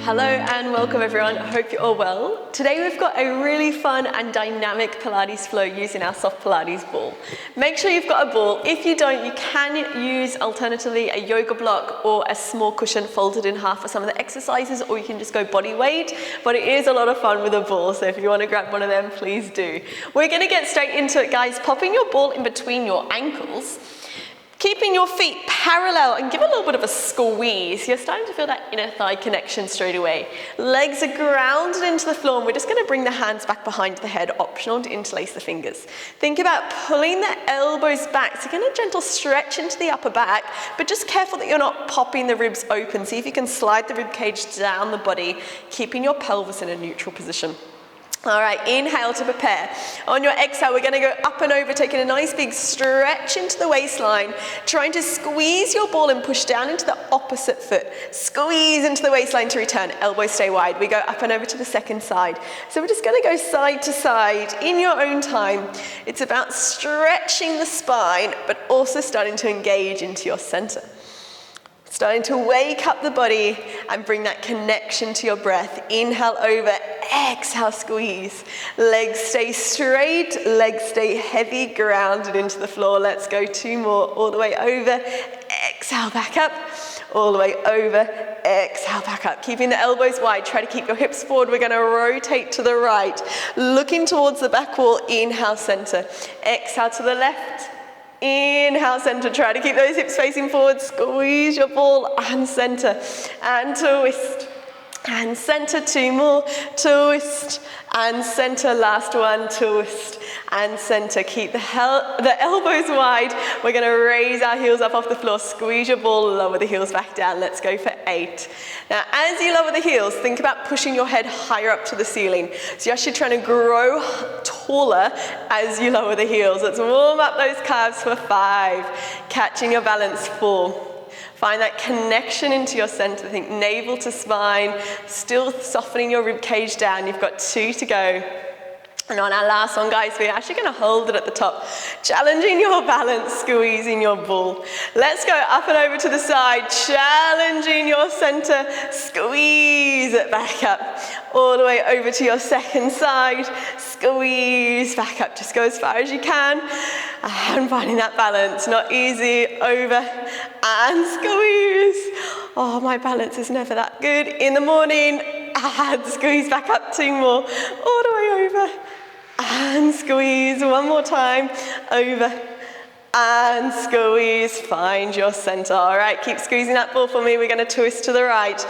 Hello and welcome everyone, I hope you're all well. Today we've got a really fun and dynamic Pilates flow using our soft Pilates ball. Make sure you've got a ball. If you don't, you can use alternatively a yoga block or a small cushion folded in half for some of the exercises, or you can just go body weight, but it is a lot of fun with a ball, so if you want to grab one of them, please do. We're going to get straight into it, guys. Popping your ball in between your ankles, keeping your feet parallel, and give a little bit of a squeeze. You're starting to feel that inner thigh connection straight away. Legs are grounded into the floor, and we're just going to bring the hands back behind the head, optional to interlace the fingers. Think about pulling the elbows back. So you're going to gentle stretch into the upper back, but just careful that you're not popping the ribs open. See if you can slide the rib cage down the body, keeping your pelvis in a neutral position. All right, inhale to prepare. On your exhale, we're going to go up and over, taking a nice big stretch into the waistline, trying to squeeze your ball and push down into the opposite foot. Squeeze into the waistline to return. Elbows stay wide. We go up and over to the second side. So we're just going to go side to side in your own time. It's about stretching the spine, but also starting to engage into your center. Starting to wake up the body and bring that connection to your breath. Inhale over, exhale, squeeze. Legs stay straight, legs stay heavy, grounded into the floor. Let's go 2 more, all the way over, exhale, back up, all the way over, exhale, back up. Keeping the elbows wide, try to keep your hips forward. We're gonna rotate to the right, looking towards the back wall, inhale, center. Exhale to the left. Inhale, center. Try to keep those hips facing forward. Squeeze your ball and center. And twist. And center. 2 more. Twist. And center. Last one. Twist. And center. Keep the elbows wide. We're going to raise our heels up off the floor. Squeeze your ball. Lower the heels back down. Let's go for 8. Now, as you lower the heels, think about pushing your head higher up to the ceiling. So you're actually trying to grow taller as you lower the heels. Let's warm up those calves for 5. Catching your balance, 4. Find that connection into your center. Think navel to spine, still softening your rib cage down. You've got 2 to go. And on our last one, guys, we're actually going to hold it at the top, challenging your balance, squeezing your ball. Let's go up and over to the side, challenging your center, squeeze it back up. All the way over to your second side, squeeze back up. Just go as far as you can. And finding that balance, not easy, over and squeeze. Oh, my balance is never that good. In the morning, and squeeze back up, 2 more, all the way over. And squeeze, 1 more time, over, and squeeze, find your center. All right, keep squeezing that ball for me. We're gonna twist to the right,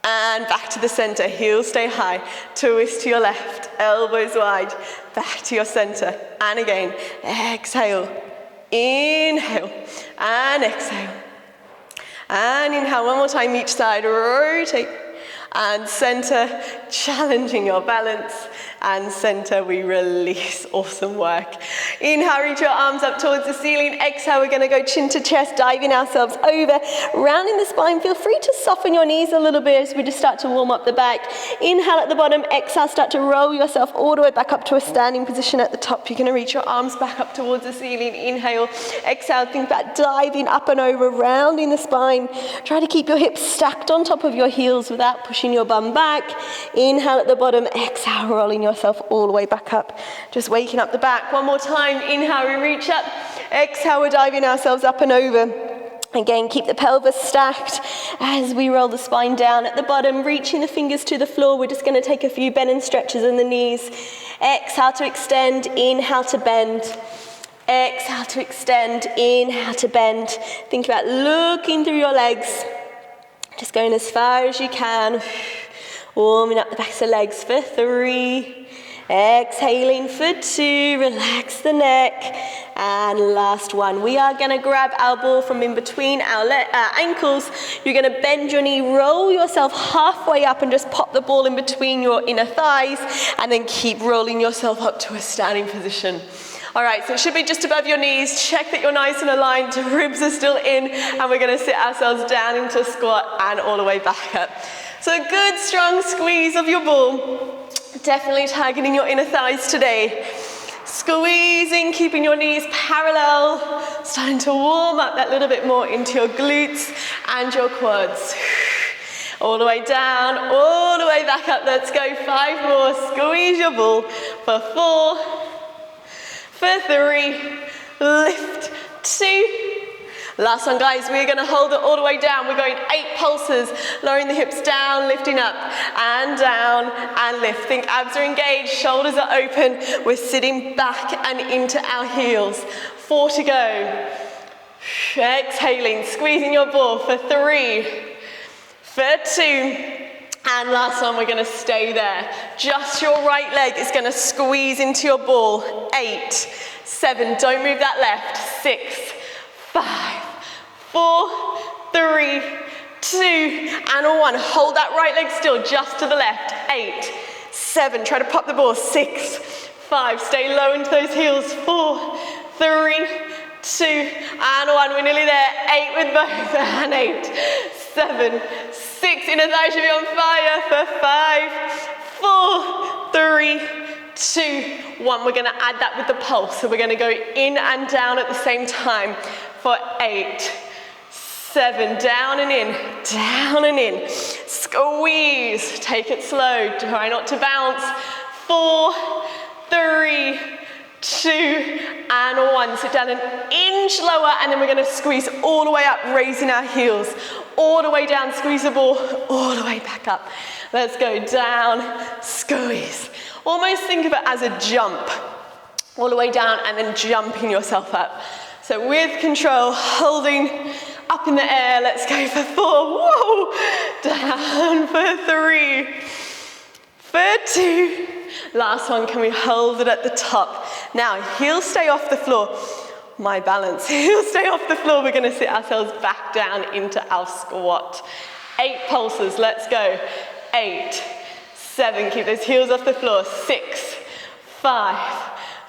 and back to the center, heels stay high, twist to your left, elbows wide, back to your center, and again, exhale, inhale, and exhale, and inhale, 1 more time each side, rotate, and center, challenging your balance, and center, we release. Awesome work. Inhale, reach your arms up towards the ceiling. Exhale, we're gonna go chin to chest, diving ourselves over, rounding the spine. Feel free to soften your knees a little bit as we just start to warm up the back. Inhale at the bottom, exhale, start to roll yourself all the way back up to a standing position at the top. You're gonna reach your arms back up towards the ceiling. Inhale, exhale, think about diving up and over, rounding the spine. Try to keep your hips stacked on top of your heels without pushing your bum back. Inhale at the bottom, exhale, rolling yourself all the way back up. Just waking up the back. 1 more time. Inhale, we reach up. Exhale, we're diving ourselves up and over. Again, keep the pelvis stacked as we roll the spine down at the bottom, reaching the fingers to the floor. We're just going to take a few bend and stretches in the knees. Exhale to extend, inhale to bend. Exhale to extend, inhale to bend. Think about looking through your legs. Just going as far as you can. Warming up the backs of legs for 3. Exhaling for 2. Relax the neck. And last one. We are going to grab our ball from in between our ankles. You're going to bend your knee, roll yourself halfway up, and just pop the ball in between your inner thighs. And then keep rolling yourself up to a standing position. All right, so it should be just above your knees. Check that you're nice and aligned. Ribs are still in, and we're going to sit ourselves down into a squat and all the way back up. So a good strong squeeze of your ball. Definitely targeting your inner thighs today. Squeezing, keeping your knees parallel. Starting to warm up that little bit more into your glutes and your quads. All the way down, all the way back up. Let's go, 5 more. Squeeze your ball for 4, for 3, lift, 2. Last one, guys, we're gonna hold it all the way down. We're going 8 pulses, lowering the hips down, lifting up, and down, and lift. Think abs are engaged, shoulders are open. We're sitting back and into our heels. 4 to go. Exhaling, squeezing your ball for 3, for 2, and last one, we're gonna stay there. Just your right leg is gonna squeeze into your ball. 8, 7, don't move that left. 6, 5, 4, 3, 2, and 1. Hold that right leg still, just to the left. 8, 7, try to pop the ball. 6, 5, stay low into those heels. 4, 3, 2, and 1. We're nearly there. 8 with both, and 8, 7, 6. Inner thigh should be on fire for 5, 4, 3, 2, 1. We're gonna add that with the pulse. So we're gonna go in and down at the same time for 8, 7, down and in, squeeze, take it slow, try not to bounce. 4, 3, 2, and 1. Sit down an inch lower, and then we're gonna squeeze all the way up, raising our heels, all the way down, squeeze the ball, all the way back up. Let's go down, squeeze. Almost think of it as a jump, all the way down, and then jumping yourself up. So with control, holding up in the air, let's go for 4, whoa, down for 3, for 2, last one, can we hold it at the top? Now, heels stay off the floor, my balance, heels stay off the floor, we're gonna sit ourselves back down into our squat. 8 pulses, let's go, 8, 7, keep those heels off the floor, 6, 5,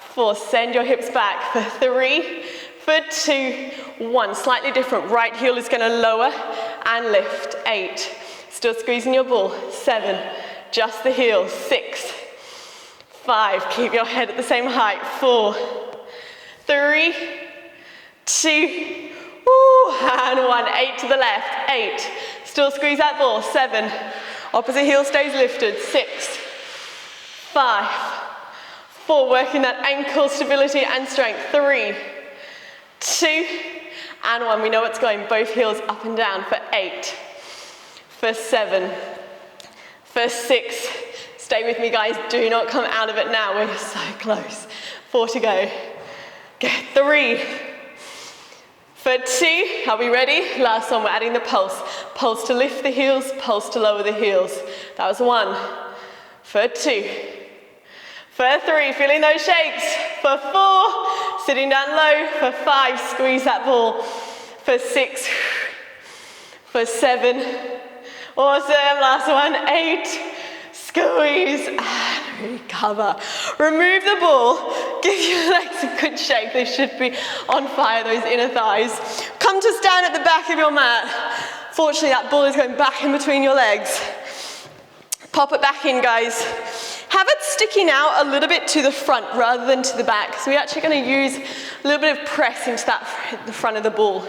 4, send your hips back for 3, for 2, 1, slightly different. Right heel is gonna lower and lift. 8, still squeezing your ball. 7, just the heel. 6, 5, keep your head at the same height. 4, 3, 2, and 1. 8 to the left. 8, still squeeze that ball. 7, opposite heel stays lifted. 6, 5, 4, working that ankle stability and strength. 3, 2, and 1. We know it's going. Both heels up and down for 8, for 7, for 6. Stay with me, guys. Do not come out of it now. We're so close. 4 to go. Get 3, for 2. Are we ready? Last one. We're adding the pulse. Pulse to lift the heels, pulse to lower the heels. That was 1, for 2. For 3, feeling those shakes. For 4, sitting down low. For 5, squeeze that ball. For 6, for 7, awesome, last one. 8, squeeze, and recover. Remove the ball, give your legs a good shake. They should be on fire, those inner thighs. Come to stand at the back of your mat. Fortunately, that ball is going back in between your legs. Pop it back in, guys. Have it sticking out a little bit to the front rather than to the back. So we're actually going to use a little bit of press into the front of the ball.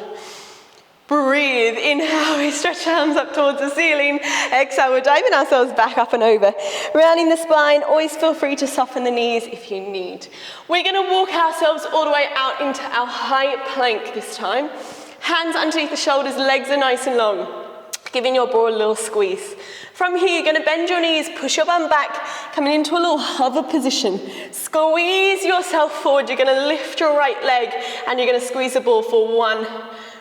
Breathe. Inhale, we stretch arms up towards the ceiling. Exhale, we're diving ourselves back up and over. Rounding the spine, always feel free to soften the knees if you need. We're going to walk ourselves all the way out into our high plank this time. Hands underneath the shoulders, legs are nice and long. Giving your ball a little squeeze. From here, you're going to bend your knees, push your bum back, coming into a little hover position. Squeeze yourself forward. You're going to lift your right leg, and you're going to squeeze the ball for 1,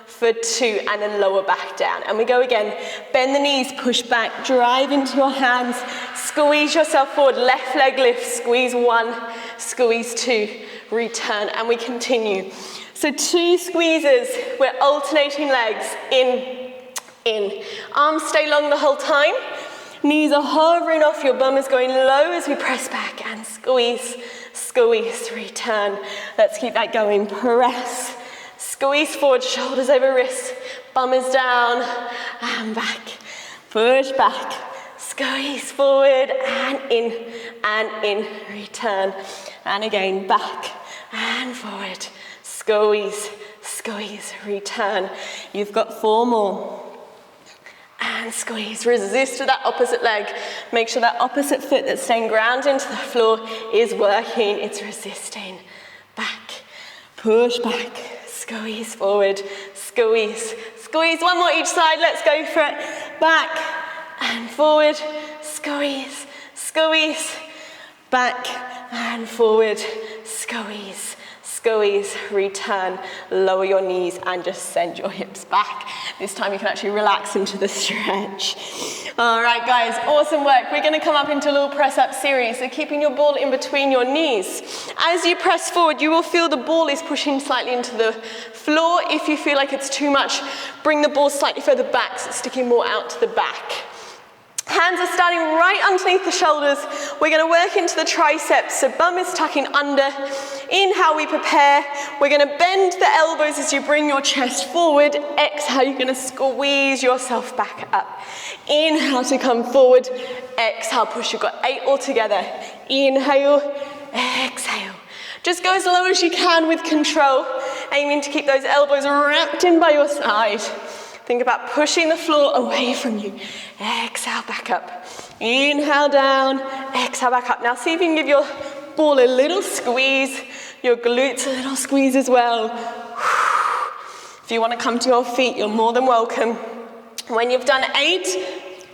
for 2, and then lower back down. And we go again. Bend the knees, push back, drive into your hands, squeeze yourself forward, left leg lift, squeeze 1, squeeze 2, return, and we continue. So 2 squeezes, we're alternating legs, in. Arms stay long the whole time. Knees are hovering off, your bum is going low as we press back and squeeze, squeeze, return. Let's keep that going. Press, squeeze forward, shoulders over wrists, bum is down and back. Push back, squeeze forward and in, return. And again, back and forward, squeeze, squeeze, return. You've got 4 more. and squeeze. Resist with that opposite leg. Make sure that opposite foot that's staying grounded into the floor is working. It's resisting. Back, push back, squeeze forward, squeeze, squeeze. One more each side, let's go for it. Back and forward, squeeze, squeeze. Back and forward, squeeze, squeeze, return, lower your knees and just send your hips back. This time you can actually relax into the stretch. All right, guys, awesome work. We're gonna come up into a little press-up series, so keeping your ball in between your knees. As you press forward, you will feel the ball is pushing slightly into the floor. If you feel like it's too much, bring the ball slightly further back, so it's sticking more out to the back. Hands are starting right underneath the shoulders. We're going to work into the triceps, so bum is tucking under. Inhale, we prepare. We're going to bend the elbows as you bring your chest forward. Exhale, you're going to squeeze yourself back up. Inhale to come forward. Exhale, push. You've got 8 altogether. Inhale, exhale. Just go as low as you can with control, aiming to keep those elbows wrapped in by your side. Think about pushing the floor away from you. Exhale, back up. Inhale down, exhale, back up. Now see if you can give your ball a little squeeze, your glutes a little squeeze as well. If you want to come to your feet, you're more than welcome. When you've done 8,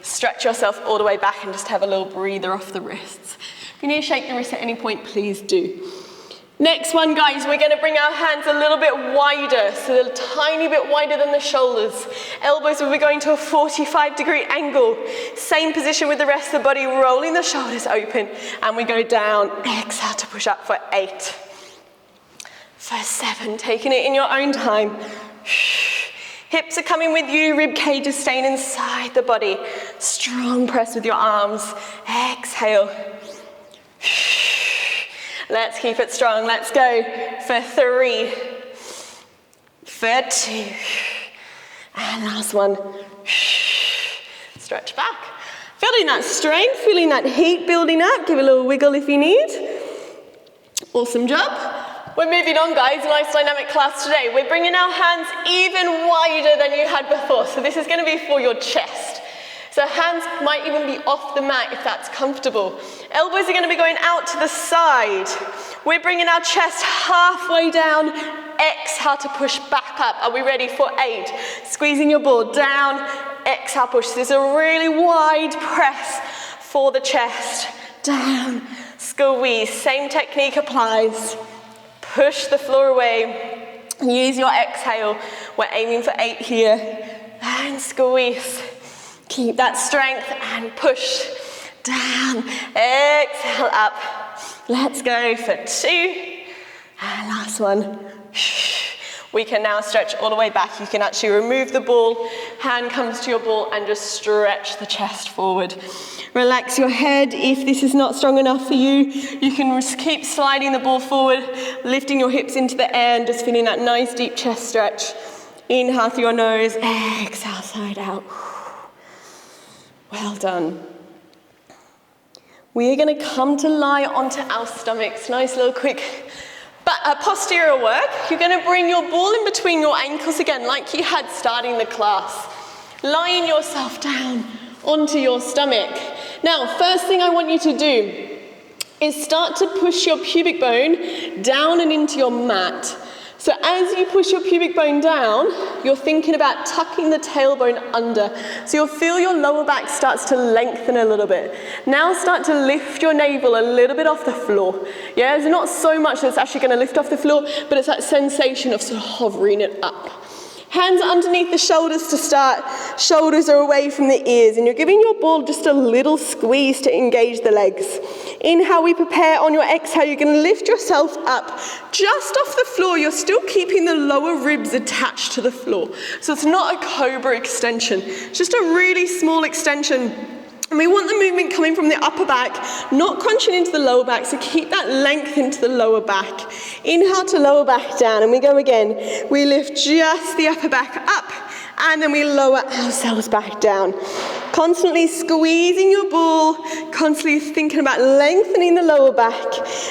stretch yourself all the way back and just have a little breather off the wrists. If you need to shake the wrist at any point, please do. Next one, guys, we're going to bring our hands a little bit wider, so a tiny bit wider than the shoulders. Elbows will be going to a 45-degree angle. Same position with the rest of the body, rolling the shoulders open, and we go down. Exhale to push up for 8. For 7, taking it in your own time. Hips are coming with you, rib cage is staying inside the body. Strong press with your arms. Exhale. Let's keep it strong. Let's go for 3, for 2, and last one. Stretch back. Feeling that strength, feeling that heat building up. Give it a little wiggle if you need. Awesome job. We're moving on, guys. Nice dynamic class today. We're bringing our hands even wider than you had before. So this is going to be for your chest. So hands might even be off the mat if that's comfortable. Elbows are going to be going out to the side. We're bringing our chest halfway down. Exhale to push back up. Are we ready for 8? Squeezing your ball down. Exhale, push. This is a really wide press for the chest. Down, squeeze. Same technique applies. Push the floor away. Use your exhale. We're aiming for 8 here. And squeeze. Keep that strength and push down. Exhale up. Let's go for 2. And last one. We can now stretch all the way back. You can actually remove the ball. Hand comes to your ball and just stretch the chest forward. Relax your head. If this is not strong enough for you, you can just keep sliding the ball forward, lifting your hips into the air and just feeling that nice deep chest stretch. Inhale through your nose. Exhale, side out. Well done. We are going to come to lie onto our stomachs. Nice little quick posterior work. You're going to bring your ball in between your ankles again, like you had starting the class. Lying yourself down onto your stomach. Now, first thing I want you to do is start to push your pubic bone down and into your mat. So as you push your pubic bone down, you're thinking about tucking the tailbone under. So you'll feel your lower back starts to lengthen a little bit. Now start to lift your navel a little bit off the floor. Yeah, there's not so much that's actually going to lift off the floor, but it's that sensation of sort of hovering it up. Hands underneath the shoulders to start. Shoulders are away from the ears, and you're giving your ball just a little squeeze to engage the legs. Inhale, we prepare. On your exhale, you're going to lift yourself up just off the floor. You're still keeping the lower ribs attached to the floor. So it's not a cobra extension. It's just a really small extension. And we want the movement coming from the upper back, not crunching into the lower back, so keep that length into the lower back. Inhale to lower back down, and we go again. We lift just the upper back up, and then we lower ourselves back down. Constantly squeezing your ball, constantly thinking about lengthening the lower back.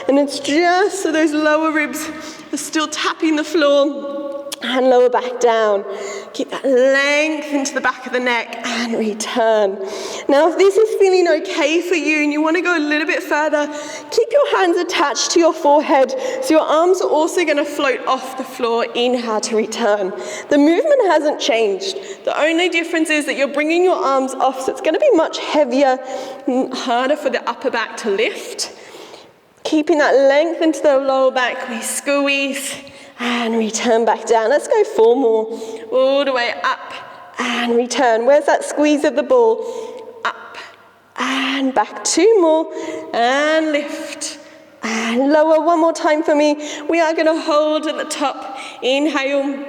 And it's just so those lower ribs are still tapping the floor. and lower back down. Keep that length into the back of the neck and return. Now, if this is feeling okay for you and you want to go a little bit further, keep your hands attached to your forehead so your arms are also going to float off the floor. Inhale to return. The movement hasn't changed. The only difference is that you're bringing your arms off, so it's going to be much heavier, harder for the upper back to lift. Keeping that length into the lower back, we squeeze and return back down. Let's go 4 more. All the way up and return. Where's that squeeze of the ball? Up and back. 2 more and lift and lower. 1 more time for me. We are going to hold at the top. Inhale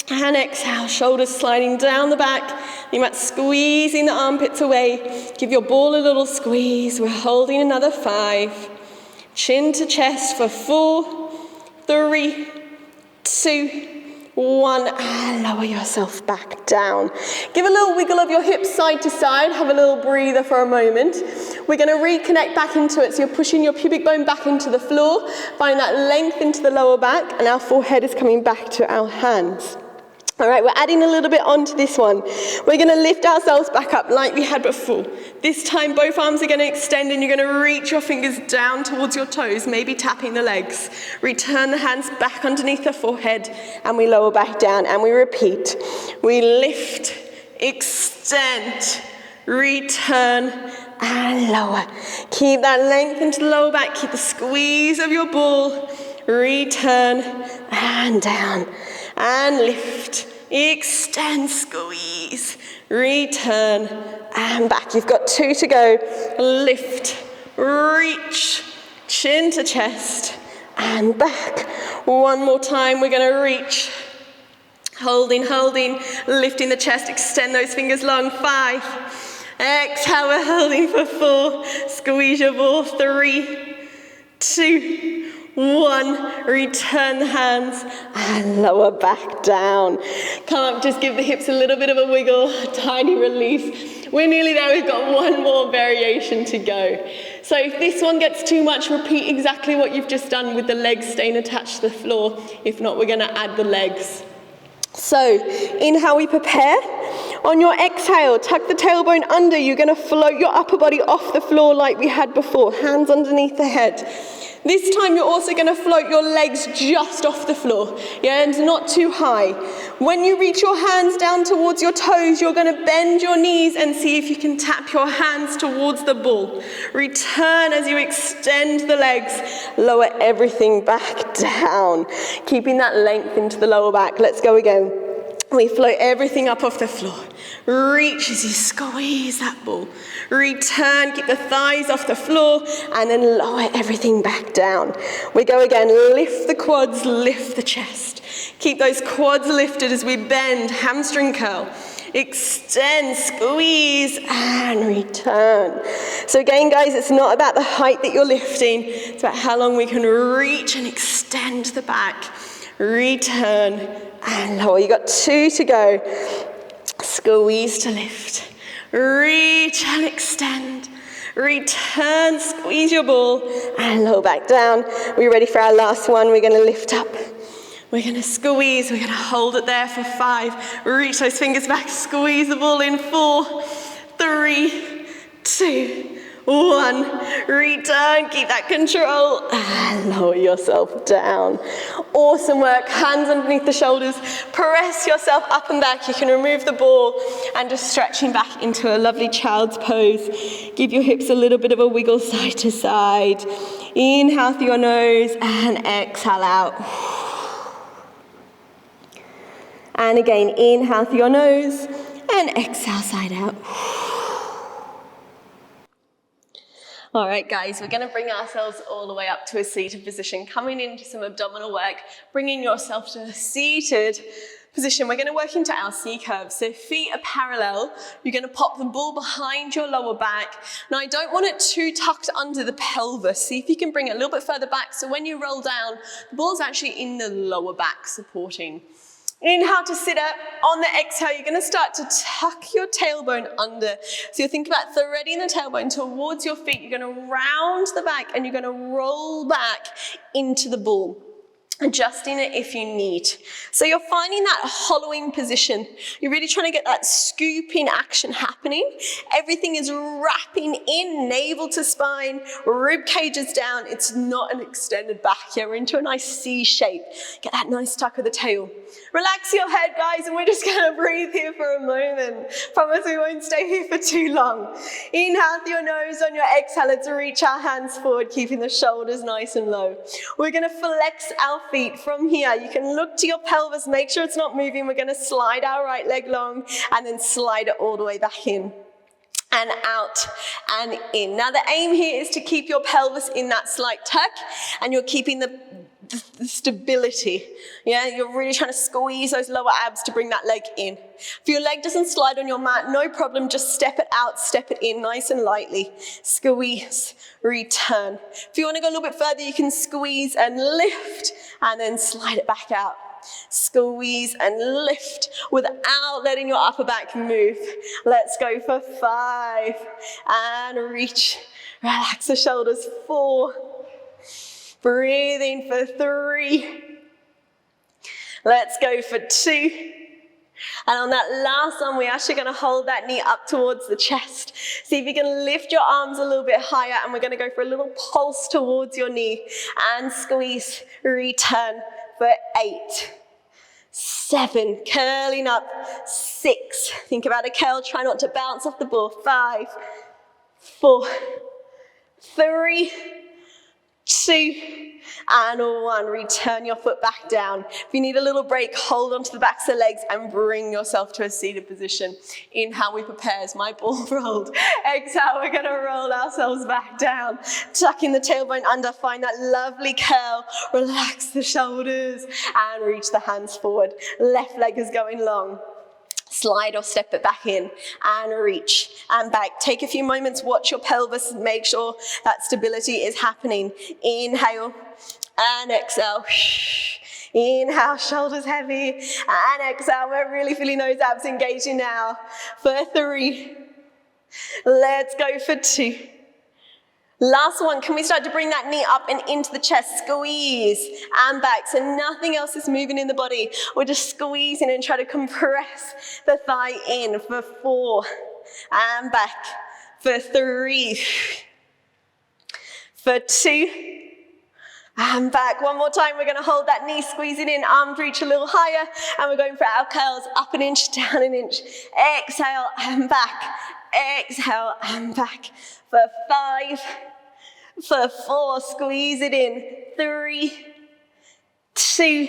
and exhale. Shoulders sliding down the back. You might squeezing the armpits away. Give your ball a little squeeze. We're holding another 5. Chin to chest for 4, 3, 2, 1, and lower yourself back down. Give a little wiggle of your hips side to side. Have a little breather for a moment. We're going to reconnect back into it. So you're pushing your pubic bone back into the floor. Find that length into the lower back, and our forehead is coming back to our hands. All right, we're adding a little bit onto this one. We're going to lift ourselves back up like we had before. This time, both arms are going to extend and you're going to reach your fingers down towards your toes, maybe tapping the legs. Return the hands back underneath the forehead and we lower back down and we repeat. We lift, extend, return, and lower. Keep that length into the lower back. Keep the squeeze of your ball. Return and down. And lift, extend, squeeze, return, and back. You've got 2 to go. Lift, reach, chin to chest, and back. 1 more time. We're going to reach. Holding, lifting the chest, extend those fingers long. 5. Exhale, we're holding for 4. Squeeze your ball. 3, 2, 1, return the hands and lower back down. Come up, just give the hips a little bit of a wiggle, a tiny release. We're nearly there, we've got 1 more variation to go. So if this one gets too much, repeat exactly what you've just done with the legs staying attached to the floor. If not, we're gonna add the legs. So inhale, we prepare. On your exhale, tuck the tailbone under. You're gonna float your upper body off the floor like we had before, hands underneath the head. This time you're also going to float your legs just off the floor, and not too high. When you reach your hands down towards your toes, you're going to bend your knees and see if you can tap your hands towards the ball. Return as you extend the legs. Lower everything back down, keeping that length into the lower back. Let's go again. We float everything up off the floor. Reach as you squeeze that ball. Return, keep the thighs off the floor, and then lower everything back down. We go again, lift the quads, lift the chest. Keep those quads lifted as we bend, hamstring curl. Extend, squeeze, and return. So again, guys, it's not about the height that you're lifting. It's about how long we can reach and extend the back. Return, and lower. You got 2 to go. Squeeze to lift. Reach and extend. Return, squeeze your ball, and lower back down. We're ready for our last one. We're going to lift up. We're going to squeeze. We're going to hold it there for 5. Reach those fingers back. Squeeze the ball in 4, 3, 2, 1. Return. Keep that control. And lower yourself down. Awesome work. Hands underneath the shoulders. Press yourself up and back. You can remove the ball and just stretching back into a lovely child's pose. Give your hips a little bit of a wiggle side to side. Inhale through your nose and exhale out. And again, inhale through your nose and exhale side out. All right, guys, we're going to bring ourselves all the way up to a seated position, coming into some abdominal work, bringing yourself to a seated position. We're going to work into our C curve. So feet are parallel. You're going to pop the ball behind your lower back. Now, I don't want it too tucked under the pelvis. See if you can bring it a little bit further back. So when you roll down, the ball's actually in the lower back supporting. Inhale to sit up. On the exhale, you're going to start to tuck your tailbone under. So you'll think about threading the tailbone towards your feet. You're going to round the back and you're going to roll back into the ball. adjusting it if you need. So you're finding that hollowing position. You're really trying to get that scooping action happening. Everything is wrapping in, navel to spine, rib cage is down. It's not an extended back here. We're into a nice C shape. Get that nice tuck of the tail. Relax your head, guys, and we're just going to breathe here for a moment. Promise we won't stay here for too long. Inhale through your nose. On your exhale, let's reach our hands forward, keeping the shoulders nice and low. We're going to flex our feet from here. You can look to your pelvis, make sure it's not moving. We're going to slide our right leg long and then slide it all the way back in and out and in. Now the aim here is to keep your pelvis in that slight tuck, and you're keeping the stability. Yeah, you're really trying to squeeze those lower abs to bring that leg in. If your leg doesn't slide on your mat, no problem, just step it out, step it in nice and lightly. Squeeze, return. If you want to go a little bit further, you can squeeze and lift and then slide it back out. Squeeze and lift without letting your upper back move. Let's go for 5 and reach. Relax the shoulders. 4. Breathing for 3. Let's go for 2. And on that last one, we're actually going to hold that knee up towards the chest. See if you can lift your arms a little bit higher, and we're going to go for a little pulse towards your knee and squeeze, return for 8, 7, curling up, 6. Think about a curl, try not to bounce off the ball. 5, 4, 3, 2, and 1. Return your foot back down. If you need a little break, hold onto the backs of the legs and bring yourself to a seated position. Inhale, we prepare as my ball rolled. Exhale, we're going to roll ourselves back down. Tucking the tailbone under, find that lovely curl. Relax the shoulders and reach the hands forward. Left leg is going long. Slide or step it back in and reach and back. Take a few moments, watch your pelvis, make sure that stability is happening. Inhale and exhale. Inhale, shoulders heavy, and exhale. We're really feeling those abs engaging now. For 3. Let's go for 2. Last one, can we start to bring that knee up and into the chest? Squeeze and back, so nothing else is moving in the body. We're just squeezing and try to compress the thigh in for 4 and back. For 3, for 2, and back. One more time, we're going to hold that knee, squeezing in, arms reach a little higher, and we're going for our curls, up an inch, down an inch. Exhale and back. Exhale and back. For 5, for 4, squeeze it in. 3, 2,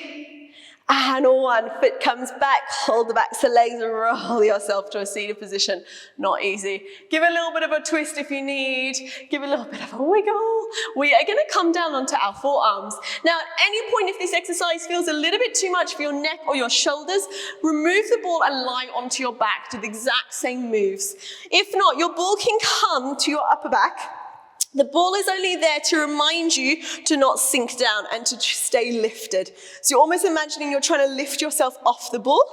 and 1. Foot comes back, hold the backs of the legs, and roll yourself to a seated position. Not easy. Give it a little bit of a twist if you need. Give it a little bit of a wiggle. We are going to come down onto our forearms. Now, at any point, if this exercise feels a little bit too much for your neck or your shoulders, remove the ball and lie onto your back. Do the exact same moves. If not, your ball can come to your upper back. The ball is only there to remind you to not sink down and to stay lifted. So you're almost imagining you're trying to lift yourself off the ball.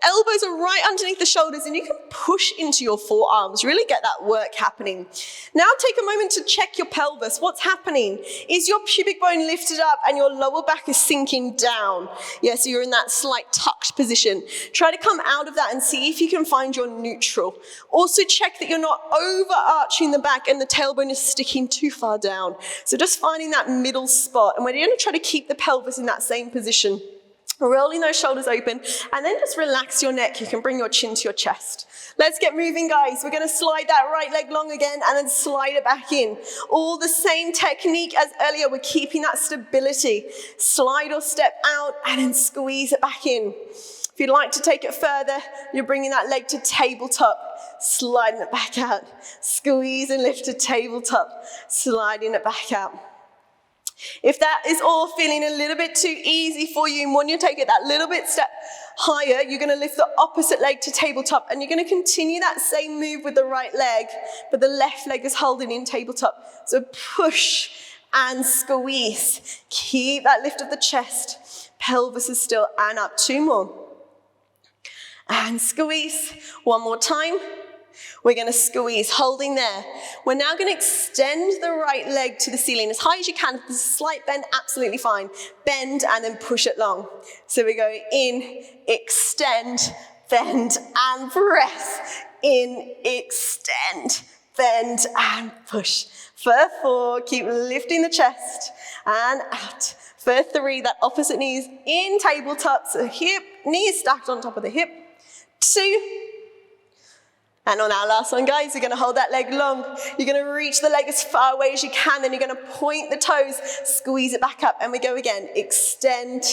Elbows are right underneath the shoulders, and you can push into your forearms. Really get that work happening. Now take a moment to check your pelvis. What's happening? Is your pubic bone lifted up and your lower back is sinking down? Yeah, so you're in that slight tucked position. Try to come out of that and see if you can find your neutral. Also check that you're not overarching the back and the tailbone is sticking too far down. So just finding that middle spot, and we're going to try to keep the pelvis in that same position. Rolling those shoulders open, and then just relax your neck. You can bring your chin to your chest. Let's get moving, guys. We're going to slide that right leg long again and then slide it back in. All the same technique as earlier. We're keeping that stability. Slide or step out and then squeeze it back in. If you'd like to take it further, you're bringing that leg to tabletop. Sliding it back out. Squeeze and lift to tabletop. Sliding it back out. If that is all feeling a little bit too easy for you, and when you take it that little bit step higher, you're going to lift the opposite leg to tabletop, and you're going to continue that same move with the right leg, but the left leg is holding in tabletop. So push and squeeze. Keep that lift of the chest. Pelvis is still, and up. 2 more. And squeeze. 1 more time. We're going to squeeze, holding there. We're now going to extend the right leg to the ceiling as high as you can. If there's a slight bend, absolutely fine. Bend and then push it long. So we go in, extend, bend and press. In, extend, bend and push. For 4, keep lifting the chest and out. For 3, that opposite knee is in tabletop, so hip, knees stacked on top of the hip. 2, and on our last one, guys, you're going to hold that leg long. You're going to reach the leg as far away as you can, then you're going to point the toes, squeeze it back up, and we go again. Extend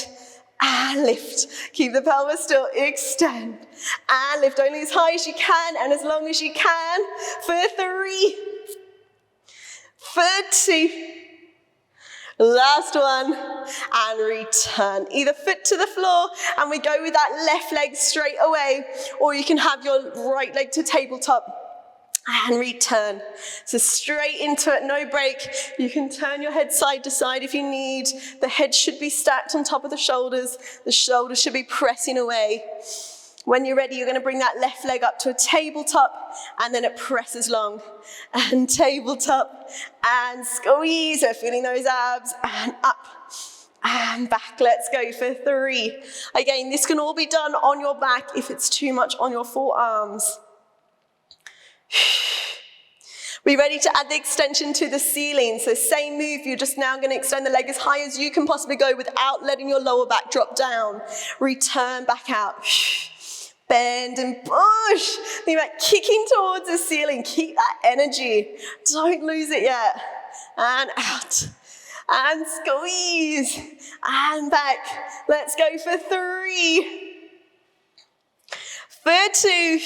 and lift. Keep the pelvis still. Extend and lift only as high as you can and as long as you can. For 3, for 2, last one, and return. Either foot to the floor, and we go with that left leg straight away, or you can have your right leg to tabletop and return. So straight into it, no break. You can turn your head side to side if you need. The head should be stacked on top of the shoulders. The shoulders should be pressing away. When you're ready, you're going to bring that left leg up to a tabletop, and then it presses long. And tabletop, and squeeze. So feeling those abs, and up, and back. Let's go for 3. Again, this can all be done on your back if it's too much on your forearms. Be ready to add the extension to the ceiling. So same move, you're just now going to extend the leg as high as you can possibly go without letting your lower back drop down. Return back out. Bend and push. Think about kicking towards the ceiling. Keep that energy. Don't lose it yet. And out. And squeeze. And back. Let's go for 3. For 2.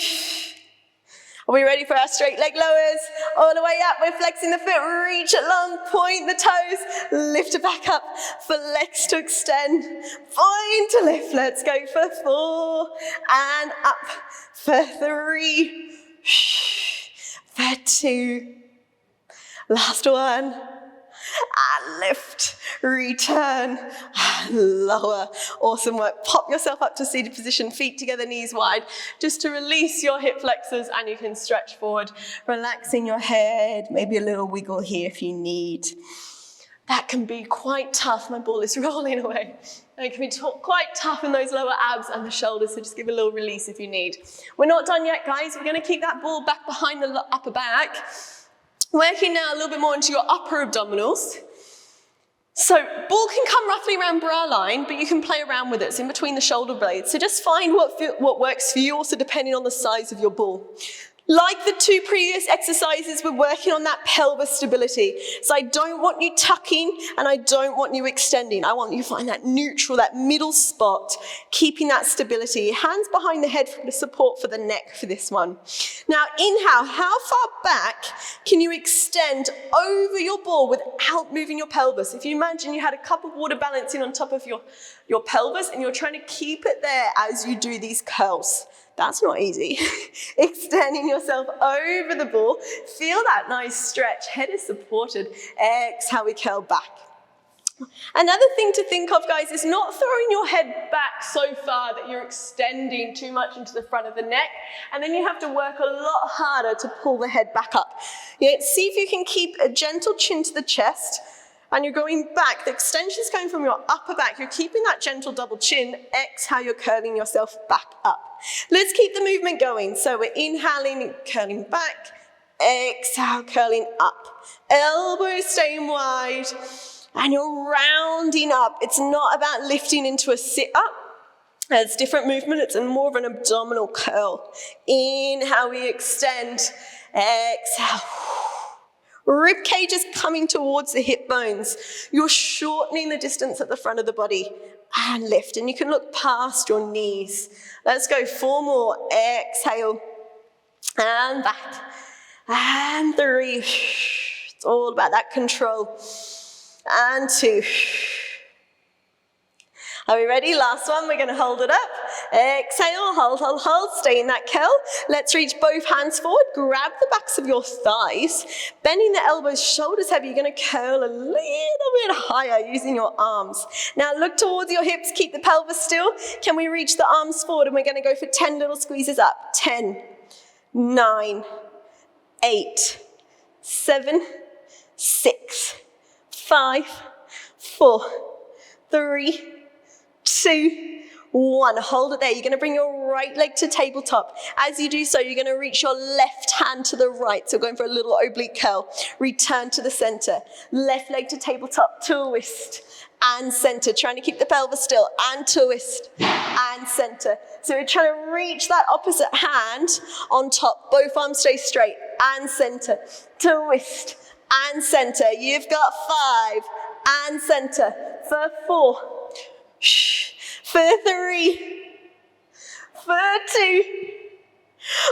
Are we ready for our straight leg lowers? All the way up, we're flexing the foot, reach it long, point the toes, lift it back up for legs to extend, point to lift. Let's go for 4 and up for 3, for 2, last one. And lift, return, and lower. Awesome work. Pop yourself up to seated position, feet together, knees wide, just to release your hip flexors, and you can stretch forward, relaxing your head, maybe a little wiggle here if you need. That can be quite tough. My ball is rolling away. It can be quite tough in those lower abs and the shoulders, so just give a little release if you need. We're not done yet, guys. We're going to keep that ball back behind the upper back. Working now a little bit more into your upper abdominals. So ball can come roughly around bra line, but you can play around with it. It's in between the shoulder blades. So just find what works for you, also depending on the size of your ball. Like the 2 previous exercises, we're working on that pelvis stability. So I don't want you tucking and I don't want you extending. I want you to find that neutral, that middle spot, keeping that stability. Hands behind the head for the support for the neck for this one. Now inhale, how far back can you extend over your ball without moving your pelvis? If you imagine you had a cup of water balancing on top of your pelvis and you're trying to keep it there as you do these curls. That's not easy. Extending yourself over the ball. Feel that nice stretch. Head is supported. Exhale, we curl back. Another thing to think of, guys, is not throwing your head back so far that you're extending too much into the front of the neck, and then you have to work a lot harder to pull the head back up. See if you can keep a gentle chin to the chest, and you're going back. The extension is coming from your upper back. You're keeping that gentle double chin. Exhale, you're curling yourself back up. Let's keep the movement going. So we're inhaling, curling back. Exhale, curling up. Elbows staying wide. And you're rounding up. It's not about lifting into a sit-up. It's different movement. It's more of an abdominal curl. Inhale, we extend. Exhale. Rib cage is coming towards the hip bones. You're shortening the distance at the front of the body. And lift. And you can look past your knees. Let's go 4 more. Exhale. And back. And 3. It's all about that control. And 2. Are we ready? Last one, we're going to hold it up. Exhale, hold, hold, hold. Stay in that curl. Let's reach both hands forward. Grab the backs of your thighs. Bending the elbows, shoulders heavy. You're going to curl a little bit higher using your arms. Now look towards your hips. Keep the pelvis still. Can we reach the arms forward? And we're going to go for 10 little squeezes up. 10, 9, 8, 7, 6, 5, 4, 3, 2, 1. Hold it there. You're going to bring your right leg to tabletop. As you do so, you're going to reach your left hand to the right. So going for a little oblique curl. Return to the center. Left leg to tabletop. Twist and center. Trying to keep the pelvis still. And twist and center. So we're trying to reach that opposite hand on top. Both arms stay straight. And center. Twist and center. You've got 5. And center. For 4. For 3, for 2,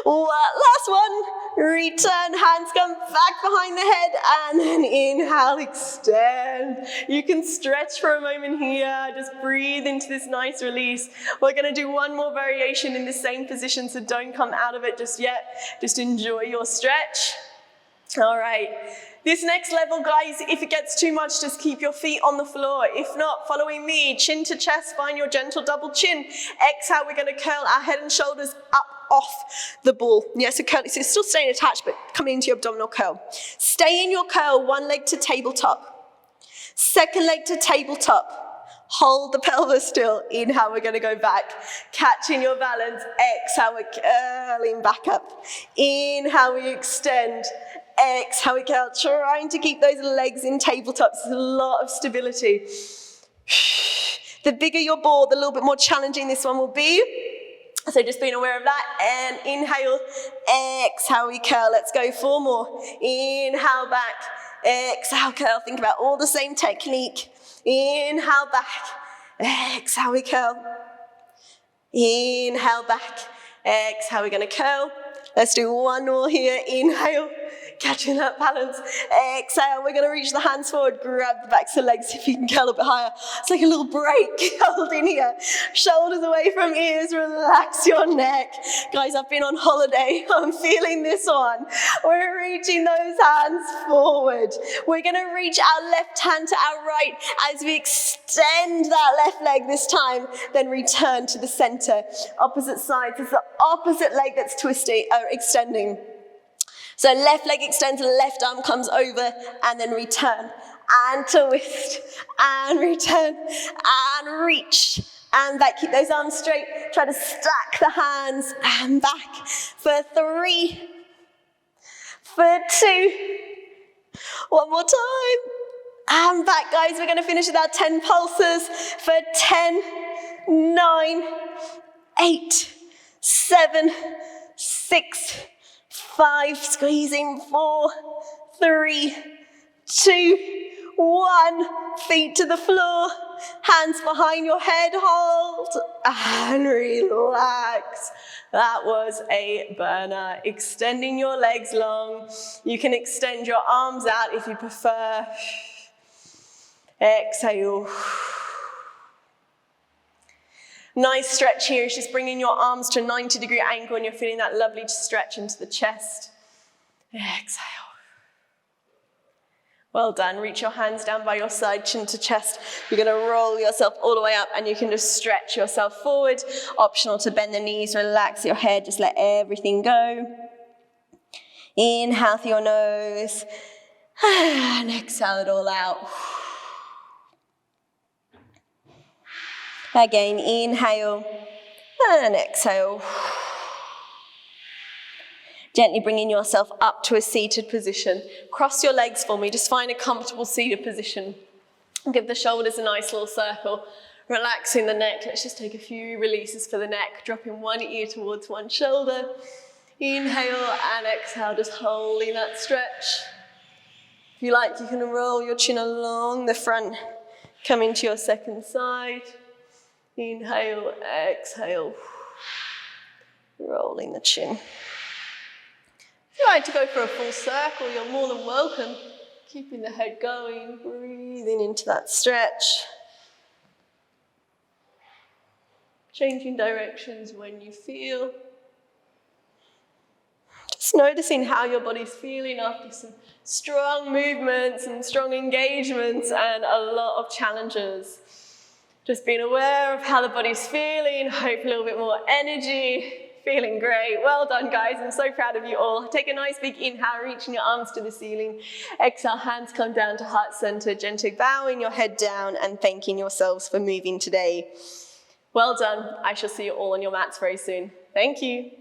last one, return, hands come back behind the head, and then inhale, extend. You can stretch for a moment here, just breathe into this nice release. We're gonna do one more variation in the same position, so don't come out of it just yet, just enjoy your stretch. All right. This next level, guys, if it gets too much, just keep your feet on the floor. If not, following me, chin to chest, find your gentle double chin. Exhale, we're going to curl our head and shoulders up off the ball. Yeah, so curl, so it's still staying attached, but coming into your abdominal curl. Stay in your curl, one leg to tabletop. Second leg to tabletop. Hold the pelvis still. Inhale, we're going to go back. Catching your balance. Exhale, we're curling back up. Inhale, we extend. Exhale, we curl, trying to keep those legs in tabletops. There's a lot of stability. The bigger your ball, the little bit more challenging this one will be. So just being aware of that. And inhale, exhale, we curl. Let's go 4 more. Inhale back, exhale, curl. Think about all the same technique. Inhale back, exhale, we curl. Inhale back, exhale, we're going to curl. Let's do one more here. Inhale. Catching that balance. Exhale, we're going to reach the hands forward, grab the backs of the legs if you can curl a bit higher. It's like a little break. Hold in here. Shoulders away from ears, relax your neck. Guys, I've been on holiday. I'm feeling this one. We're reaching those hands forward. We're going to reach our left hand to our right as we extend that left leg this time, then return to the center. Opposite sides. It's the opposite leg that's twisting, extending. So left leg extends, left arm comes over, and then return, and twist, and return, and reach, and back. Keep those arms straight. Try to stack the hands, and back. For 3, for 2, one more time, and back, guys. We're going to finish with our 10 pulses. For 10, 9, 8, 7, 6, 5, squeezing, 4, 3, 2, 1. Feet to the floor, hands behind your head, hold, and relax. That was a burner. Extending your legs long. You can extend your arms out if you prefer. Exhale. Nice stretch here is just bringing your arms to a 90-degree angle and you're feeling that lovely stretch into the chest. Exhale. Well done. Reach your hands down by your side, chin to chest. You're going to roll yourself all the way up and you can just stretch yourself forward. Optional to bend the knees, relax your head, just let everything go. Inhale through your nose and exhale it all out. Again, inhale and exhale. Gently bringing yourself up to a seated position. Cross your legs for me. Just find a comfortable seated position. Give the shoulders a nice little circle. Relaxing the neck. Let's just take a few releases for the neck. Dropping one ear towards one shoulder. Inhale and exhale, just holding that stretch. If you like, you can roll your chin along the front. Coming to your second side. Inhale, exhale, rolling the chin. If you like to go for a full circle, you're more than welcome. Keeping the head going, breathing into that stretch. Changing directions when you feel. Just noticing how your body's feeling after some strong movements and strong engagements and a lot of challenges. Just being aware of how the body's feeling, hope a little bit more energy, Feeling great. Well done, guys. I'm so proud of you all. Take a nice big inhale, reaching your arms to the ceiling. Exhale, hands come down to heart center, gently Bowing your head down and thanking yourselves for moving today. Well done. I shall see you all on your mats very soon. Thank you.